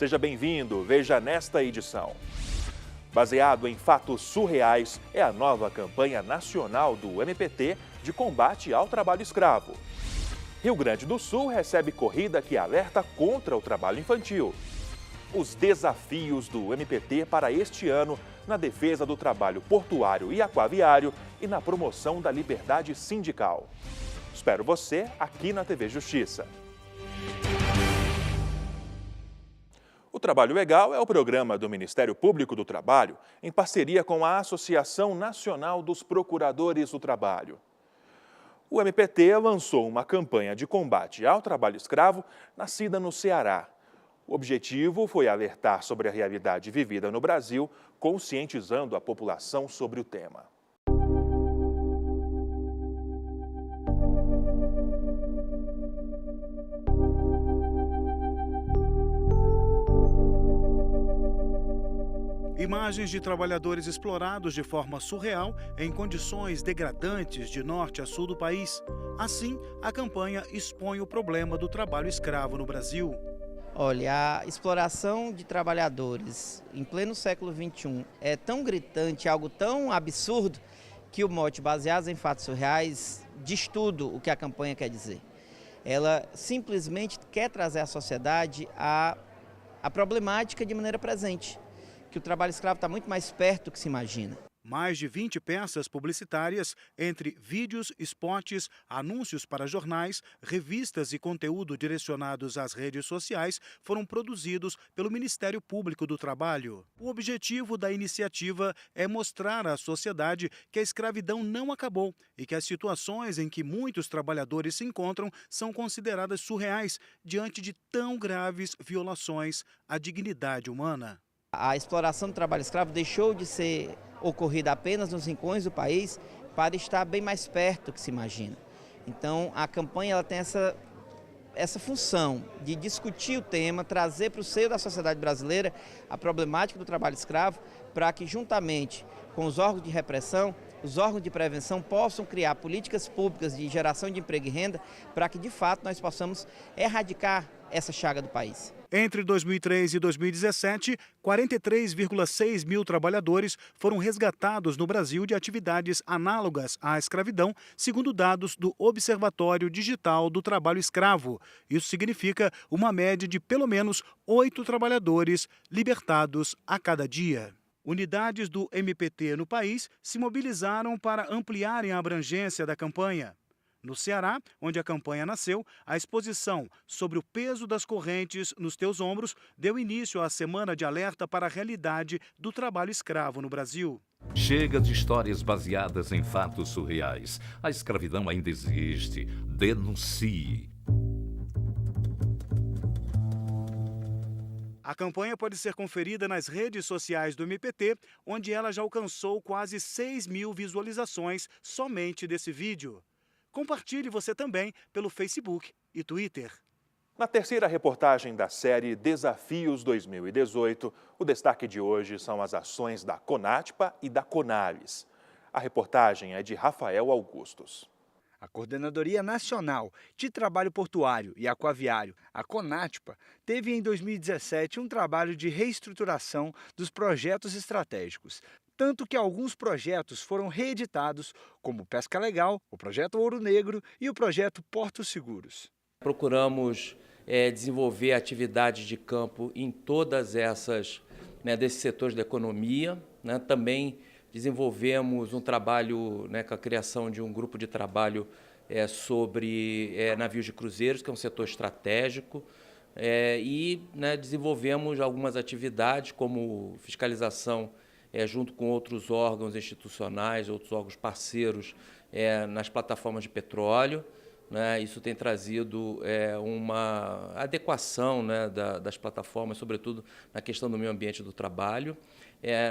Seja bem-vindo, veja nesta edição. Baseado em fatos surreais, é a nova campanha nacional do MPT de combate ao trabalho escravo. Rio Grande do Sul recebe corrida que alerta contra o trabalho infantil. Os desafios do MPT para este ano na defesa do trabalho portuário e aquaviário e na promoção da liberdade sindical. Espero você aqui na TV Justiça. O Trabalho Legal é o programa do Ministério Público do Trabalho em parceria com a Associação Nacional dos Procuradores do Trabalho. O MPT lançou uma campanha de combate ao trabalho escravo nascida no Ceará. O objetivo foi alertar sobre a realidade vivida no Brasil, conscientizando a população sobre o tema. Imagens de trabalhadores explorados de forma surreal em condições degradantes de norte a sul do país. Assim, a campanha expõe o problema do trabalho escravo no Brasil. Olha, a exploração de trabalhadores em pleno século XXI é tão gritante, algo tão absurdo, que o mote Baseados em Fatos Surreais diz tudo o que a campanha quer dizer. Ela simplesmente quer trazer à sociedade a problemática de maneira presente, que o trabalho escravo está muito mais perto do que se imagina. Mais de 20 peças publicitárias, entre vídeos, spots, anúncios para jornais, revistas e conteúdo direcionados às redes sociais, foram produzidos pelo Ministério Público do Trabalho. O objetivo da iniciativa é mostrar à sociedade que a escravidão não acabou e que as situações em que muitos trabalhadores se encontram são consideradas surreais diante de tão graves violações à dignidade humana. A exploração do trabalho escravo deixou de ser ocorrida apenas nos rincões do país para estar bem mais perto do que se imagina. Então, a campanha ela tem essa função de discutir o tema, trazer para o seio da sociedade brasileira a problemática do trabalho escravo, para que, juntamente com os órgãos de repressão, os órgãos de prevenção possam criar políticas públicas de geração de emprego e renda, para que, de fato, nós possamos erradicar essa chaga do país. Entre 2003 e 2017, 43,6 mil trabalhadores foram resgatados no Brasil de atividades análogas à escravidão, segundo dados do Observatório Digital do Trabalho Escravo. Isso significa uma média de pelo menos 8 trabalhadores libertados a cada dia. Unidades do MPT no país se mobilizaram para ampliarem a abrangência da campanha. No Ceará, onde a campanha nasceu, a exposição sobre o peso das correntes nos teus ombros deu início à semana de alerta para a realidade do trabalho escravo no Brasil. Chega de histórias baseadas em fatos surreais. A escravidão ainda existe. Denuncie. A campanha pode ser conferida nas redes sociais do MPT, onde ela já alcançou quase 6 mil visualizações somente desse vídeo. Compartilhe você também pelo Facebook e Twitter. Na terceira reportagem da série Desafios 2018, o destaque de hoje são as ações da CONATPA e da CONAVES. A reportagem é de Rafael Augustos. A Coordenadoria Nacional de Trabalho Portuário e Aquaviário, a CONATPA, teve em 2017 um trabalho de reestruturação dos projetos estratégicos. Tanto que alguns projetos foram reeditados, como o Pesca Legal, o Projeto Ouro Negro e o Projeto Portos Seguros. Procuramos desenvolver atividades de campo em todas essas, desses setores da economia. Também desenvolvemos um trabalho com a criação de um grupo de trabalho sobre navios de cruzeiros, que é um setor estratégico. E desenvolvemos algumas atividades como fiscalização junto com outros órgãos institucionais, outros órgãos parceiros nas plataformas de petróleo. Isso tem trazido uma adequação das plataformas, sobretudo na questão do meio ambiente do trabalho.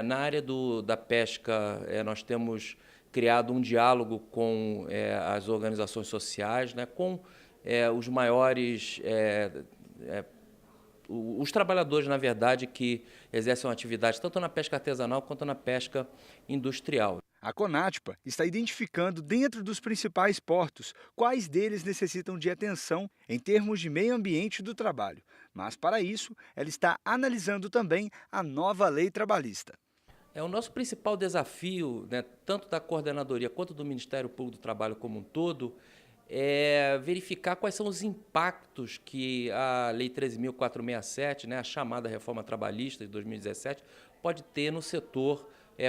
Na área da pesca, nós temos criado um diálogo com as organizações sociais, com os maiores os trabalhadores, na verdade, que exercem uma atividade tanto na pesca artesanal quanto na pesca industrial. A Conatpa está identificando dentro dos principais portos quais deles necessitam de atenção em termos de meio ambiente do trabalho. Mas, para isso, ela está analisando também a nova lei trabalhista. O nosso principal desafio, né, tanto da coordenadoria quanto do Ministério Público do Trabalho como um todo, é verificar quais são os impactos que a Lei 13.467, né, a chamada Reforma Trabalhista de 2017, pode ter no setor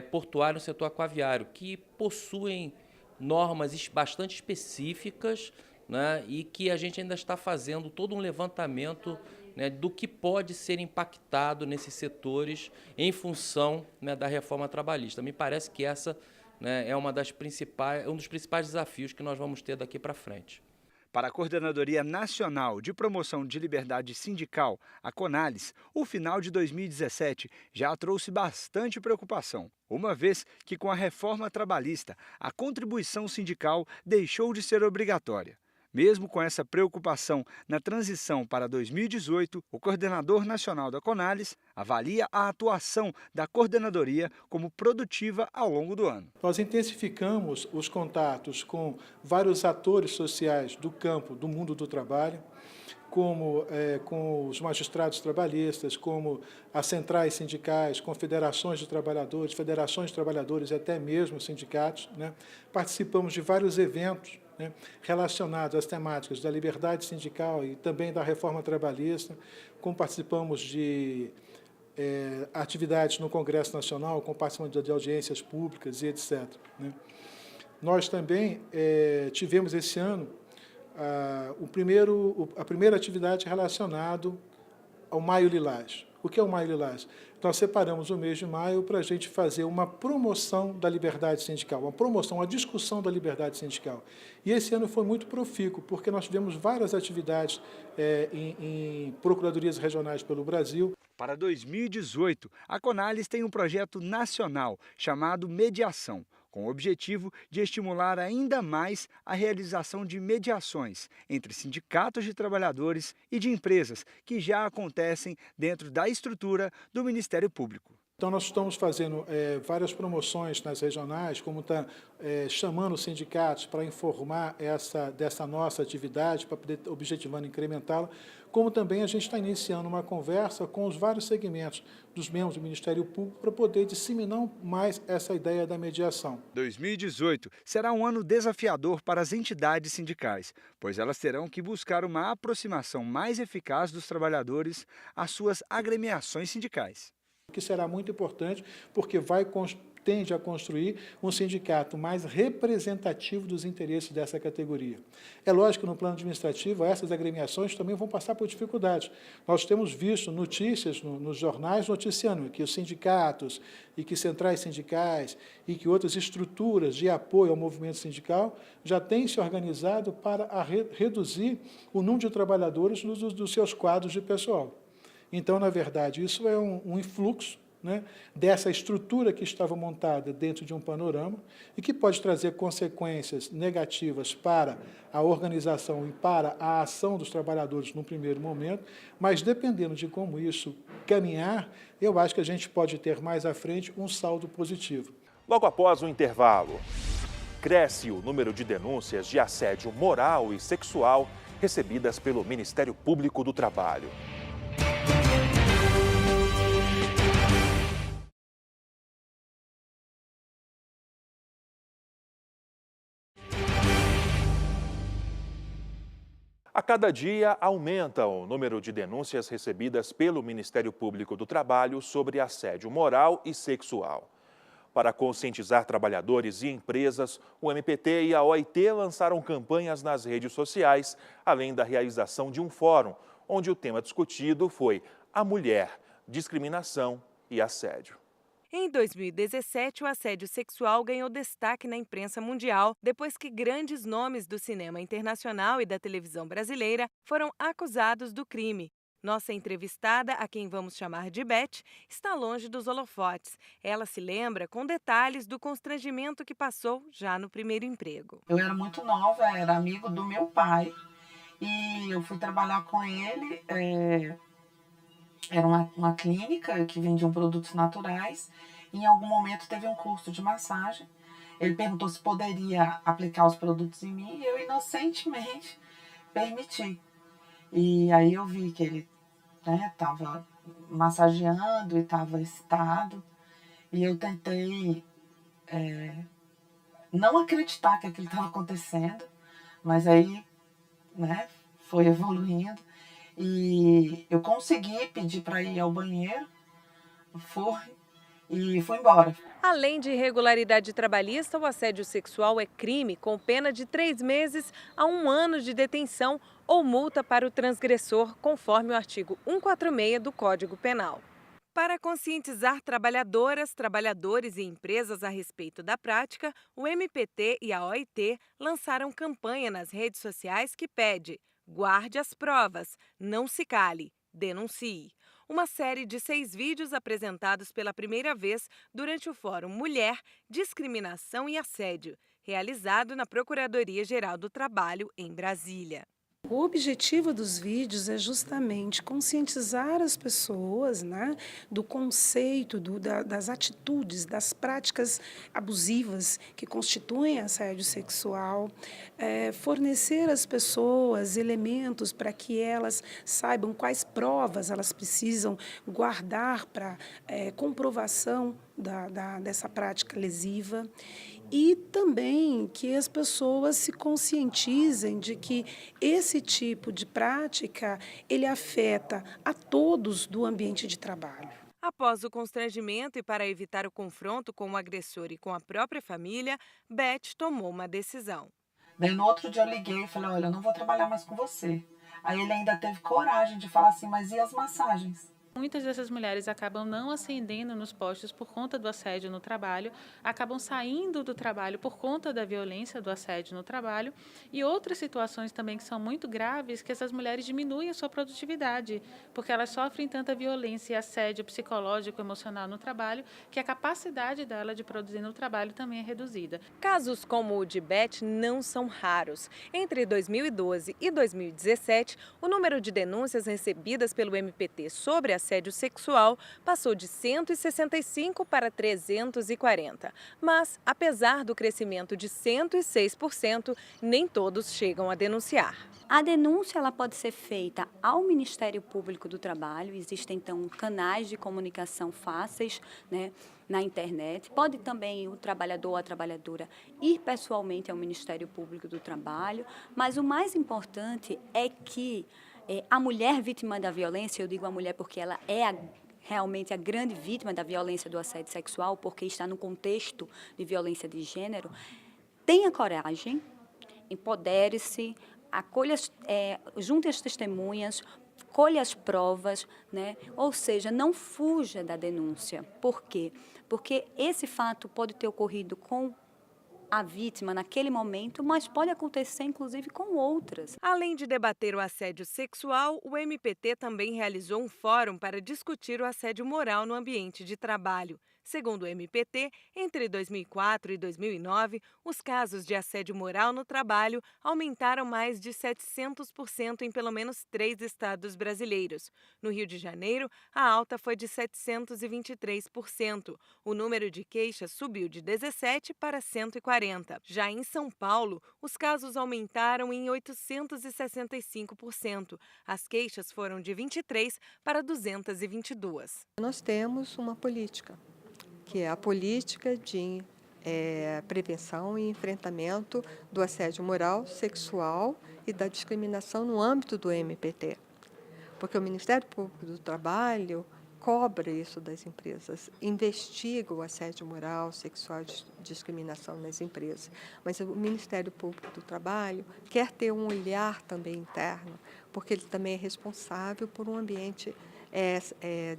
portuário e no setor aquaviário, que possuem normas bastante específicas, né, e que a gente ainda está fazendo todo um levantamento, né, do que pode ser impactado nesses setores em função, né, da reforma trabalhista. Me parece que essa, né, é um dos principais desafios que nós vamos ter daqui para frente. Para a Coordenadoria Nacional de Promoção de Liberdade Sindical, a CONALES, o final de 2017 já trouxe bastante preocupação, uma vez que com a reforma trabalhista, a contribuição sindical deixou de ser obrigatória. Mesmo com essa preocupação na transição para 2018, o coordenador nacional da CONALES avalia a atuação da coordenadoria como produtiva ao longo do ano. Nós intensificamos os contatos com vários atores sociais do campo, do mundo do trabalho, como com os magistrados trabalhistas, como as centrais sindicais, confederações de trabalhadores, federações de trabalhadores e até mesmo sindicatos, né? Participamos de vários eventos, né, relacionados às temáticas da liberdade sindical e também da reforma trabalhista, como participamos de atividades no Congresso Nacional, como participamos de audiências públicas e etc. Né? Nós também tivemos esse ano a primeira atividade relacionada ao Maio Lilás. O que é o Maio Lilás? Nós separamos o mês de maio para a gente fazer uma promoção da liberdade sindical, uma discussão da liberdade sindical. E esse ano foi muito profícuo, porque nós tivemos várias atividades em procuradorias regionais pelo Brasil. Para 2018, a CONALES tem um projeto nacional chamado Mediação, com o objetivo de estimular ainda mais a realização de mediações entre sindicatos de trabalhadores e de empresas que já acontecem dentro da estrutura do Ministério Público. Então, nós estamos fazendo várias promoções nas regionais, como está chamando os sindicatos para informar dessa nossa atividade, para poder objetivando incrementá-la, como também a gente está iniciando uma conversa com os vários segmentos dos membros do Ministério Público para poder disseminar mais essa ideia da mediação. 2018 será um ano desafiador para as entidades sindicais, pois elas terão que buscar uma aproximação mais eficaz dos trabalhadores às suas agremiações sindicais. Que será muito importante, porque tende a construir um sindicato mais representativo dos interesses dessa categoria. É lógico que no plano administrativo essas agremiações também vão passar por dificuldades. Nós temos visto notícias nos jornais noticiando que os sindicatos e que centrais sindicais e que outras estruturas de apoio ao movimento sindical já têm se organizado para reduzir o número de trabalhadores dos seus quadros de pessoal. Então, na verdade, isso é um influxo, né, dessa estrutura que estava montada dentro de um panorama e que pode trazer consequências negativas para a organização e para a ação dos trabalhadores no primeiro momento, mas dependendo de como isso caminhar, eu acho que a gente pode ter mais à frente um saldo positivo. Logo após o intervalo, cresce o número de denúncias de assédio moral e sexual recebidas pelo Ministério Público do Trabalho. A cada dia aumenta o número de denúncias recebidas pelo Ministério Público do Trabalho sobre assédio moral e sexual. Para conscientizar trabalhadores e empresas, o MPT e a OIT lançaram campanhas nas redes sociais, além da realização de um fórum, onde o tema discutido foi a mulher, discriminação e assédio. Em 2017, o assédio sexual ganhou destaque na imprensa mundial, depois que grandes nomes do cinema internacional e da televisão brasileira foram acusados do crime. Nossa entrevistada, a quem vamos chamar de Beth, está longe dos holofotes. Ela se lembra com detalhes do constrangimento que passou já no primeiro emprego. Eu era muito nova, era amigo do meu pai e eu fui trabalhar com ele. Era uma clínica que vendia produtos naturais. Em algum momento teve um curso de massagem Ele perguntou se poderia aplicar os produtos em mim e eu inocentemente permiti. E aí eu vi que ele estava massageando e estava excitado. E eu tentei não acreditar que aquilo estava acontecendo, mas aí foi evoluindo. E eu consegui pedir para ir ao banheiro, e fui embora. Além de irregularidade trabalhista, o assédio sexual é crime com pena de 3 meses a 1 ano de detenção ou multa para o transgressor, conforme o artigo 146 do Código Penal. Para conscientizar trabalhadoras, trabalhadores e empresas a respeito da prática, o MPT e a OIT lançaram campanha nas redes sociais que pede: guarde as provas, não se cale, denuncie. Uma série de 6 vídeos apresentados pela primeira vez durante o Fórum Mulher, Discriminação e Assédio, realizado na Procuradoria-Geral do Trabalho, em Brasília. O objetivo dos vídeos é justamente conscientizar as pessoas, do conceito, das atitudes, das práticas abusivas que constituem assédio sexual, fornecer às pessoas elementos para que elas saibam quais provas elas precisam guardar para comprovação dessa prática lesiva. E também que as pessoas se conscientizem de que esse tipo de prática, ele afeta a todos do ambiente de trabalho. Após o constrangimento e para evitar o confronto com o agressor e com a própria família, Beth tomou uma decisão. Daí no outro dia eu liguei e falei, olha, eu não vou trabalhar mais com você. Aí ele ainda teve coragem de falar assim, mas e as massagens? Muitas dessas mulheres acabam não ascendendo nos postos por conta do assédio no trabalho, acabam saindo do trabalho por conta da violência do assédio no trabalho e outras situações também que são muito graves, que essas mulheres diminuem a sua produtividade, porque elas sofrem tanta violência e assédio psicológico e emocional no trabalho, que a capacidade dela de produzir no trabalho também é reduzida. Casos como o de Beth não são raros. Entre 2012 e 2017, o número de denúncias recebidas pelo MPT sobre assédio sexual passou de 165 para 340. Mas, apesar do crescimento de 106%, nem todos chegam a denunciar. A denúncia ela pode ser feita ao Ministério Público do Trabalho, existem então canais de comunicação fáceis, na internet. Pode também o trabalhador ou a trabalhadora ir pessoalmente ao Ministério Público do Trabalho, mas o mais importante é que a mulher vítima da violência, eu digo a mulher porque ela é realmente a grande vítima da violência do assédio sexual, porque está no contexto de violência de gênero, tenha coragem, empodere-se, junte as testemunhas, colha as provas, ou seja, não fuja da denúncia. Por quê? Porque esse fato pode ter ocorrido com a vítima naquele momento, mas pode acontecer inclusive com outras. Além de debater o assédio sexual, o MPT também realizou um fórum para discutir o assédio moral no ambiente de trabalho. Segundo o MPT, entre 2004 e 2009, os casos de assédio moral no trabalho aumentaram mais de 700% em pelo menos 3 estados brasileiros. No Rio de Janeiro, a alta foi de 723%. O número de queixas subiu de 17 para 140. Já em São Paulo, os casos aumentaram em 865%. As queixas foram de 23 para 222. Nós temos uma política, que é a política de prevenção e enfrentamento do assédio moral, sexual e da discriminação no âmbito do MPT. Porque o Ministério Público do Trabalho cobra isso das empresas, investiga o assédio moral, sexual e discriminação nas empresas. Mas o Ministério Público do Trabalho quer ter um olhar também interno, porque ele também é responsável por um ambiente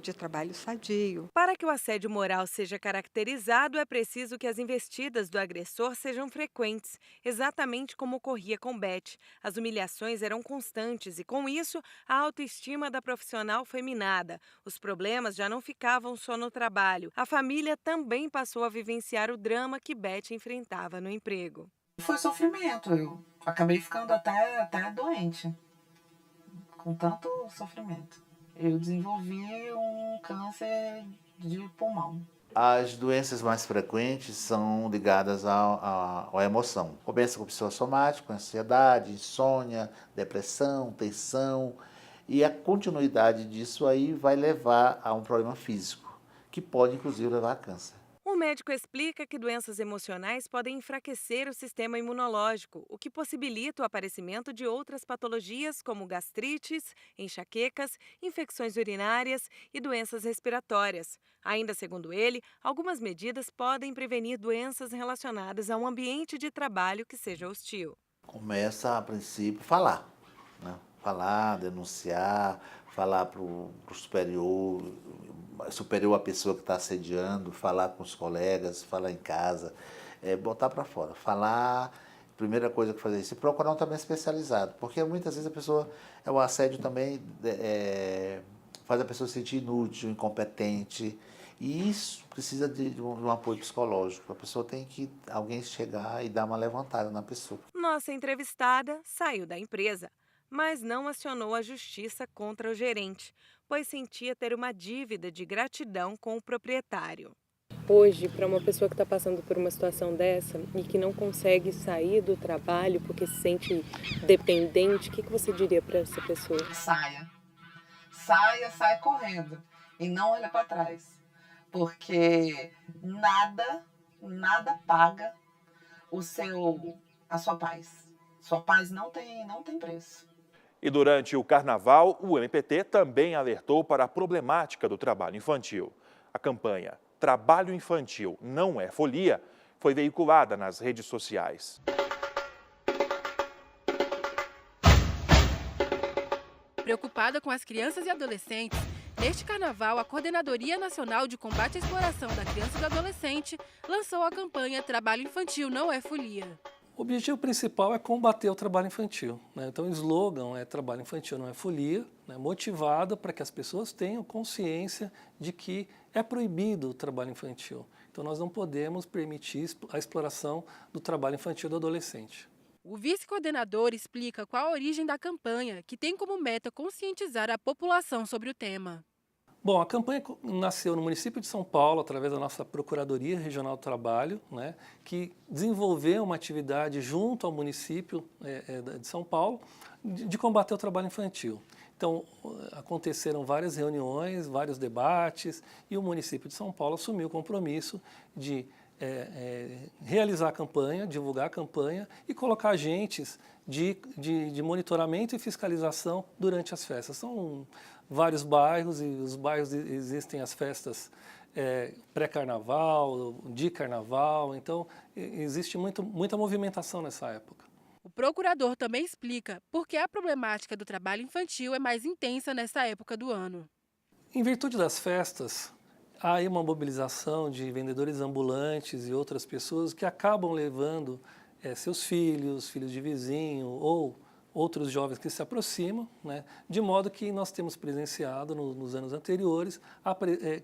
de trabalho sadio. Para que o assédio moral seja caracterizado, é preciso que as investidas do agressor sejam frequentes, exatamente como ocorria com Beth. As humilhações eram constantes e, com isso, a autoestima da profissional foi minada. Os problemas já não ficavam só no trabalho. A família também passou a vivenciar o drama que Beth enfrentava no emprego. Foi sofrimento, eu acabei ficando até doente, com tanto sofrimento. Eu desenvolvi um câncer de pulmão. As doenças mais frequentes são ligadas à emoção. Começa com psicossomático, ansiedade, insônia, depressão, tensão. E a continuidade disso aí vai levar a um problema físico, que pode inclusive levar a câncer. O médico explica que doenças emocionais podem enfraquecer o sistema imunológico, o que possibilita o aparecimento de outras patologias como gastrites, enxaquecas, infecções urinárias e doenças respiratórias. Ainda segundo ele, algumas medidas podem prevenir doenças relacionadas a um ambiente de trabalho que seja hostil. Começa, a princípio, falar, né? Falar, denunciar, falar para o superior à pessoa que está assediando, falar com os colegas, falar em casa, botar para fora. Falar, primeira coisa que fazer isso, e procurar um trabalho especializado, porque muitas vezes o assédio também faz a pessoa se sentir inútil, incompetente, e isso precisa de um apoio psicológico. A pessoa tem que alguém chegar e dar uma levantada na pessoa. Nossa entrevistada saiu da empresa, mas não acionou a justiça contra o gerente, pois sentia ter uma dívida de gratidão com o proprietário. Hoje, para uma pessoa que está passando por uma situação dessa e que não consegue sair do trabalho porque se sente dependente, o que você diria para essa pessoa? Saia correndo e não olha para trás, porque nada paga a sua paz. Sua paz não tem preço. E durante o Carnaval, o MPT também alertou para a problemática do trabalho infantil. A campanha Trabalho Infantil Não é Folia foi veiculada nas redes sociais. Preocupada com as crianças e adolescentes, neste Carnaval, a Coordenadoria Nacional de Combate à Exploração da Criança e do Adolescente lançou a campanha Trabalho Infantil Não é Folia. O objetivo principal é combater o trabalho infantil, né? Então o slogan é Trabalho Infantil Não é Folia, né? Motivado para que as pessoas tenham consciência de que é proibido o trabalho infantil. Então nós não podemos permitir a exploração do trabalho infantil do adolescente. O vice-coordenador explica qual a origem da campanha, que tem como meta conscientizar a população sobre o tema. Bom, a campanha nasceu no município de São Paulo, através da nossa Procuradoria Regional do Trabalho, né, que desenvolveu uma atividade junto ao município de São Paulo de combater o trabalho infantil. Então, aconteceram várias reuniões, vários debates, e o município de São Paulo assumiu o compromisso de realizar a campanha, divulgar a campanha e colocar agentes de monitoramento e fiscalização durante as festas. São vários bairros, e os bairros existem as festas pré-carnaval, de carnaval, então existe muita movimentação nessa época. O procurador também explica por que a problemática do trabalho infantil é mais intensa nessa época do ano. Em virtude das festas, há aí uma mobilização de vendedores ambulantes e outras pessoas que acabam levando seus filhos de vizinho ou outros jovens que se aproximam, né, de modo que nós temos presenciado nos anos anteriores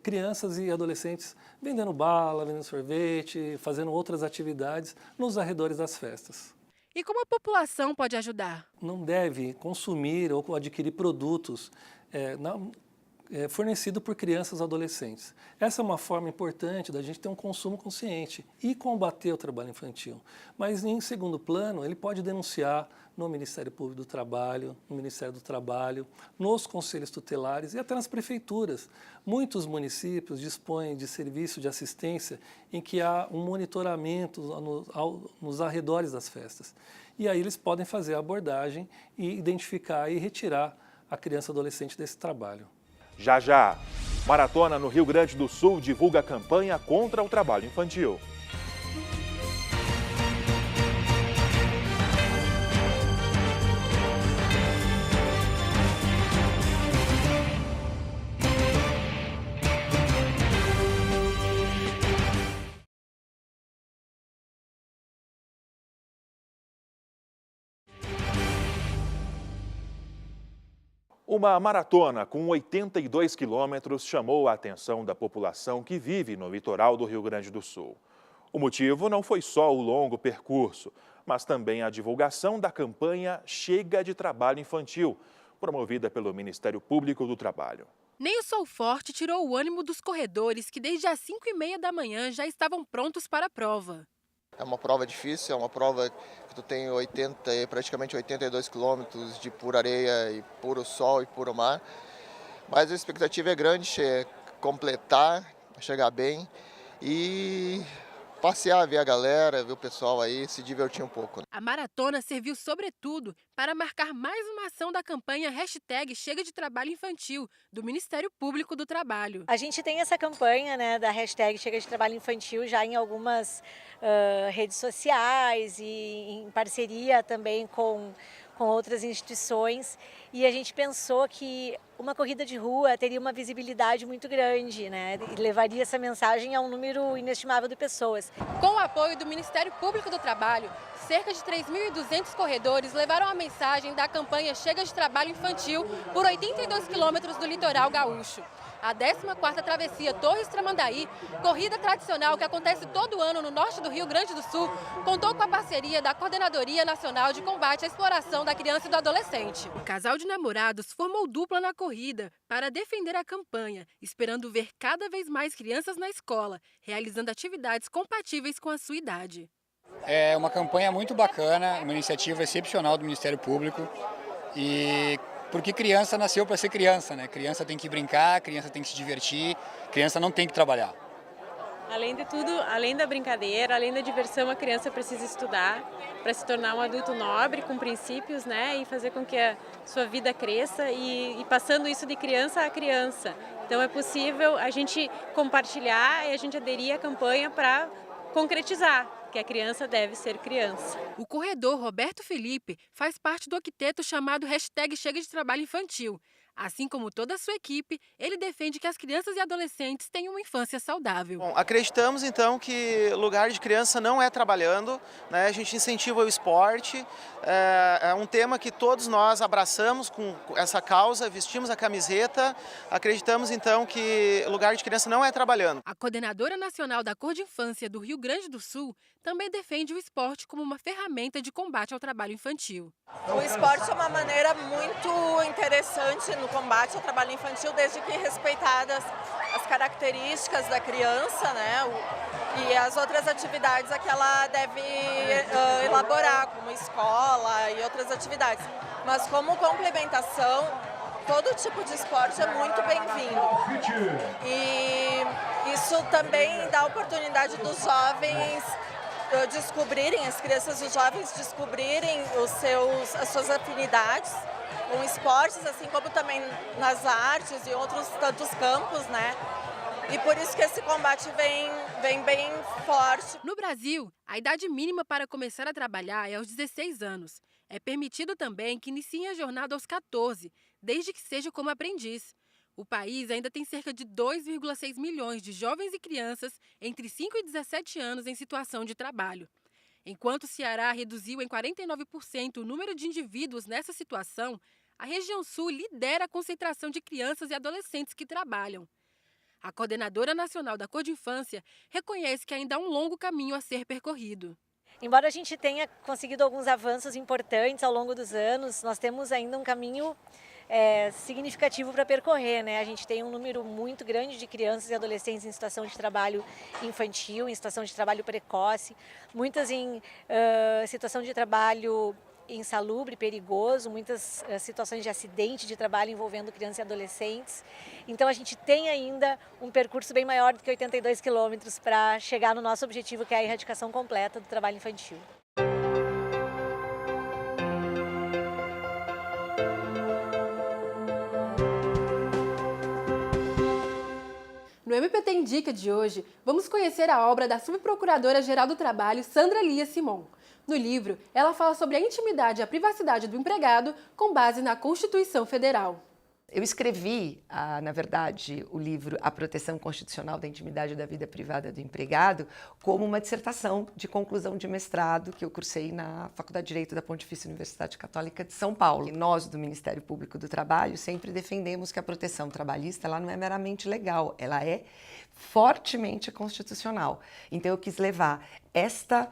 crianças e adolescentes vendendo bala, vendendo sorvete, fazendo outras atividades nos arredores das festas. E como a população pode ajudar? Não deve consumir ou adquirir produtos fornecido por crianças ou adolescentes. Essa é uma forma importante da gente ter um consumo consciente e combater o trabalho infantil. Mas, em segundo plano, ele pode denunciar no Ministério Público do Trabalho, no Ministério do Trabalho, nos conselhos tutelares e até nas prefeituras. Muitos municípios dispõem de serviço de assistência em que há um monitoramento nos arredores das festas. E aí eles podem fazer a abordagem e identificar e retirar a criança ou adolescente desse trabalho. Já, Maratona no Rio Grande do Sul divulga a campanha contra o trabalho infantil. Uma maratona com 82 quilômetros chamou a atenção da população que vive no litoral do Rio Grande do Sul. O motivo não foi só o longo percurso, mas também a divulgação da campanha Chega de Trabalho Infantil, promovida pelo Ministério Público do Trabalho. Nem o sol forte tirou o ânimo dos corredores que desde as 5h30 da manhã já estavam prontos para a prova. É uma prova difícil, é uma prova que tu tem praticamente 82 quilômetros de pura areia e puro sol e puro mar. Mas a expectativa é grande, completar, chegar bem e passear, ver a galera, ver o pessoal aí, se divertir um pouco. A maratona serviu sobretudo para marcar mais uma ação da campanha Chega de Trabalho Infantil, do Ministério Público do Trabalho. A gente tem essa campanha, né, da Chega de Trabalho Infantil já em algumas redes sociais e em parceria também com outras instituições, e a gente pensou que uma corrida de rua teria uma visibilidade muito grande, né, e levaria essa mensagem a um número inestimável de pessoas. Com o apoio do Ministério Público do Trabalho, cerca de 3.200 corredores levaram a mensagem da campanha Chega de Trabalho Infantil por 82 quilômetros do litoral gaúcho. A 14ª Travessia Torres-Tramandaí, corrida tradicional que acontece todo ano no norte do Rio Grande do Sul, contou com a parceria da Coordenadoria Nacional de Combate à Exploração da Criança e do Adolescente. O casal de namorados formou dupla na corrida para defender a campanha, esperando ver cada vez mais crianças na escola, realizando atividades compatíveis com a sua idade. É uma campanha muito bacana, uma iniciativa excepcional do Ministério Público porque criança nasceu para ser criança, né? Criança tem que brincar, criança tem que se divertir, criança não tem que trabalhar. Além de tudo, além da brincadeira, além da diversão, a criança precisa estudar para se tornar um adulto nobre, com princípios, né? E fazer com que a sua vida cresça e passando isso de criança a criança. Então é possível a gente compartilhar e a gente aderir à campanha para concretizar que a criança deve ser criança. O corredor Roberto Felipe faz parte do octeto chamado Chega de Trabalho Infantil. Assim como toda a sua equipe, ele defende que as crianças e adolescentes tenham uma infância saudável. Bom, acreditamos então que lugar de criança não é trabalhando, né? A gente incentiva o esporte, é um tema que todos nós abraçamos com essa causa, vestimos a camiseta, acreditamos então que lugar de criança não é trabalhando. A coordenadora nacional da Cor de Infância do Rio Grande do Sul também defende o esporte como uma ferramenta de combate ao trabalho infantil. O esporte é uma maneira muito interessante no combate ao trabalho infantil, desde que respeitadas as características da criança, né, e as outras atividades a que ela deve elaborar, como escola e outras atividades. Mas como complementação, todo tipo de esporte é muito bem-vindo. E isso também dá oportunidade dos jovens descobrirem, as crianças e os jovens descobrirem as suas afinidades com esportes, assim como também nas artes e outros tantos campos, né? E por isso que esse combate vem bem forte. No Brasil, a idade mínima para começar a trabalhar é aos 16 anos. É permitido também que iniciem a jornada aos 14, desde que seja como aprendiz. O país ainda tem cerca de 2,6 milhões de jovens e crianças entre 5 e 17 anos em situação de trabalho. Enquanto o Ceará reduziu em 49% o número de indivíduos nessa situação, a região sul lidera a concentração de crianças e adolescentes que trabalham. A coordenadora nacional da Cor de Infância reconhece que ainda há um longo caminho a ser percorrido. Embora a gente tenha conseguido alguns avanços importantes ao longo dos anos, nós temos ainda um caminho significativo para percorrer, né? A gente tem um número muito grande de crianças e adolescentes em situação de trabalho infantil, em situação de trabalho precoce, muitas em situação de trabalho insalubre, perigoso, muitas situações de acidente de trabalho envolvendo crianças e adolescentes. Então a gente tem ainda um percurso bem maior do que 82 quilômetros para chegar no nosso objetivo, que é a erradicação completa do trabalho infantil. No MPT Indica de hoje, vamos conhecer a obra da Subprocuradora-Geral do Trabalho, Sandra Lia Simon. No livro, ela fala sobre a intimidade e a privacidade do empregado com base na Constituição Federal. Eu escrevi, na verdade, o livro A Proteção Constitucional da Intimidade da Vida Privada do Empregado como uma dissertação de conclusão de mestrado que eu cursei na Faculdade de Direito da Pontifícia Universidade Católica de São Paulo. E nós, do Ministério Público do Trabalho, sempre defendemos que a proteção trabalhista ela não é meramente legal, ela é fortemente constitucional. Então eu quis levar esta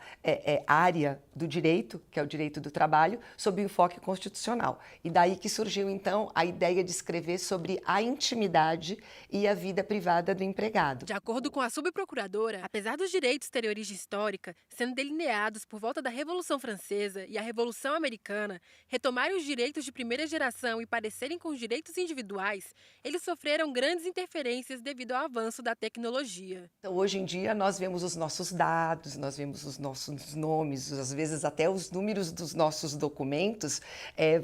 área do direito, que é o direito do trabalho, sob o enfoque constitucional. E daí que surgiu, então, a ideia de escrever sobre a intimidade e a vida privada do empregado. De acordo com a subprocuradora, apesar dos direitos terem origem histórica, sendo delineados por volta da Revolução Francesa e a Revolução Americana, retomarem os direitos de primeira geração e parecerem com os direitos individuais, eles sofreram grandes interferências devido ao avanço da tecnologia. Então, hoje em dia, nós vemos os nossos dados, nós vemos os nossos nomes, às vezes até os números dos nossos documentos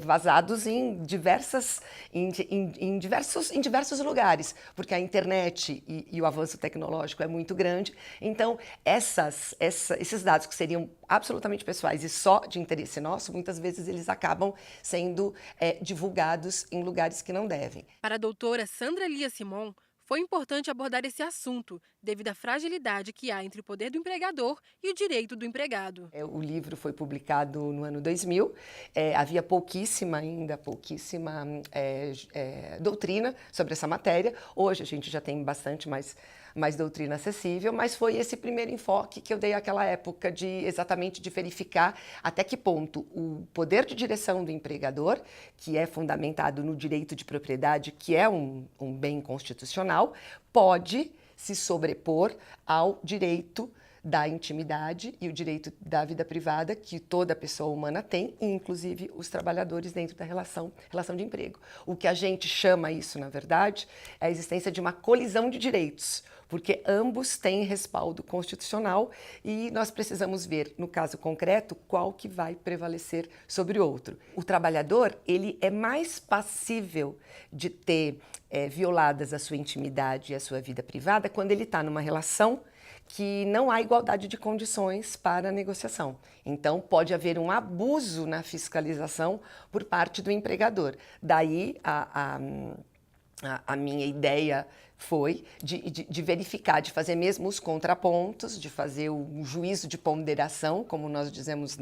vazados em diversos lugares, porque a internet e o avanço tecnológico é muito grande. Então, esses dados que seriam absolutamente pessoais e só de interesse nosso, muitas vezes eles acabam sendo divulgados em lugares que não devem. Para a doutora Sandra Lia Simon, foi importante abordar esse assunto, devido à fragilidade que há entre o poder do empregador e o direito do empregado. O livro foi publicado no ano 2000, havia pouquíssima doutrina sobre essa matéria. Hoje a gente já tem bastante mais doutrina acessível, mas foi esse primeiro enfoque que eu dei àquela época exatamente de verificar até que ponto o poder de direção do empregador, que é fundamentado no direito de propriedade, que é um bem constitucional, pode se sobrepor ao direito da intimidade e o direito da vida privada que toda pessoa humana tem, inclusive os trabalhadores dentro da relação de emprego. O que a gente chama isso, na verdade, é a existência de uma colisão de direitos, porque ambos têm respaldo constitucional e nós precisamos ver, no caso concreto, qual que vai prevalecer sobre o outro. O trabalhador, ele é mais passível de ter violadas a sua intimidade e a sua vida privada quando ele está numa relação que não há igualdade de condições para a negociação. Então, pode haver um abuso na fiscalização por parte do empregador. Daí, a minha ideia foi de verificar, de fazer mesmo os contrapontos, de fazer o juízo de ponderação, como nós dizemos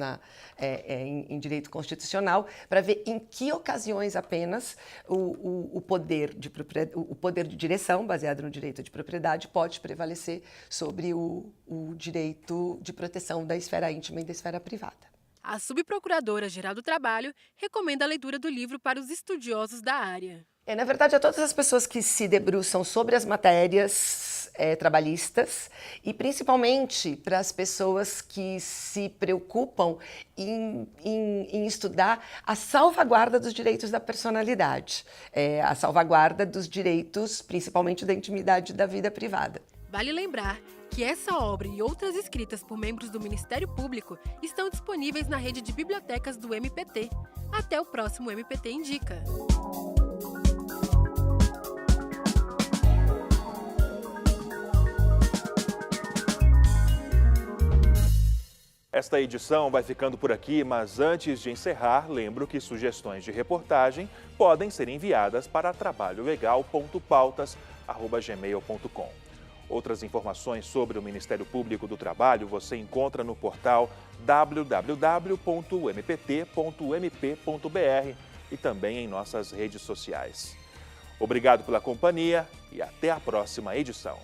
em direito constitucional, para ver em que ocasiões apenas o poder de direção, baseado no direito de propriedade, pode prevalecer sobre o direito de proteção da esfera íntima e da esfera privada. A subprocuradora-geral do Trabalho recomenda a leitura do livro para os estudiosos da área. Na verdade, a todas as pessoas que se debruçam sobre as matérias trabalhistas e principalmente para as pessoas que se preocupam em estudar a salvaguarda dos direitos da personalidade, a salvaguarda dos direitos, principalmente da intimidade da vida privada. Vale lembrar que essa obra e outras escritas por membros do Ministério Público estão disponíveis na rede de bibliotecas do MPT. Até o próximo MPT Indica. Esta edição vai ficando por aqui, mas antes de encerrar, lembro que sugestões de reportagem podem ser enviadas para trabalholegal.pautas@gmail.com. Outras informações sobre o Ministério Público do Trabalho você encontra no portal www.mpt.mp.br e também em nossas redes sociais. Obrigado pela companhia e até a próxima edição.